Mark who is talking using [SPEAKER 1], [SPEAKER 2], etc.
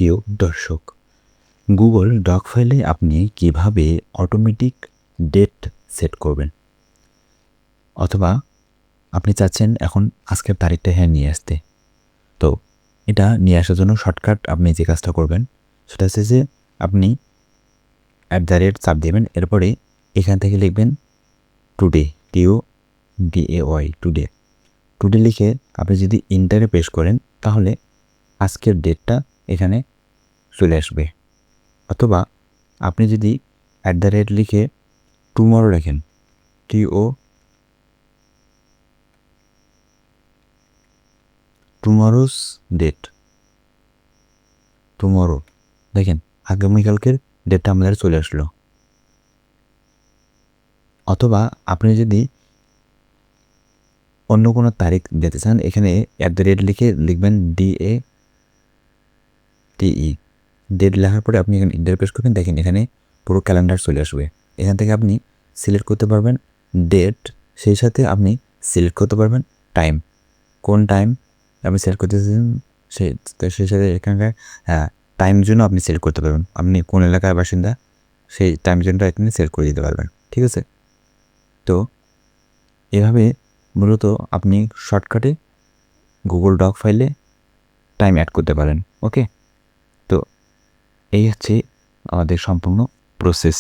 [SPEAKER 1] প্রিয় দর্শক, Google doc ফাইলে আপনি কিভাবে অটোমেটিক ডেট সেট করবেন, অথবা আপনি চাচ্ছেন এখন আজকের তারিখটা নিয়ে আসতে। তো এটা নিয়ে আসার জন্য শর্টকাট আপনি যে কাজটা করবেন সেটা হচ্ছে যে আপনি চাপ দেবেন, এরপরে এখান থেকে লিখবেন টুডে, TUDAY, টুডে। টুডে লিখে আপনি যদি ইন্টারে প্রেস করেন তাহলে আজকের ডেটটা এখানে চলে আসবে। অথবা আপনি যদি লিখে টুমরো লেখেন, টুমরোস ডেট, টুমরো দেখেন আগামীকালকের ডেটটা আমাদের চলে আসলো। অথবা আপনি যদি অন্য কোনো তারিখ দিতে চান, এখানে লিখে লিখবেন DATE, ডেট লেখার পরে আপনি এখানে ইন্টার প্রেস করবেন। দেখেন এখানে পুরো ক্যালেন্ডার চলে আসবে। এখান থেকে আপনি সিলেক্ট করতে পারবেন ডেট, সেই সাথে আপনি সিলেক্ট করতে পারবেন টাইম, কোন টাইম আপনি সিলেক্ট করতে চান সেই সাথে এখানকার টাইম জোনও আপনি সিলেক্ট করতে পারবেন। আপনি কোন এলাকার বাসিন্দা সেই টাইম জোনটা এখানে সিলেক্ট করে দিতে পারবেন। ঠিক আছে, তো এভাবে মূলত আপনি শর্টকাটে গুগল ডক ফাইলে টাইম অ্যাড করতে পারেন। ওকে, তো এই হচ্ছে আমাদের সম্পূর্ণ প্রসেস।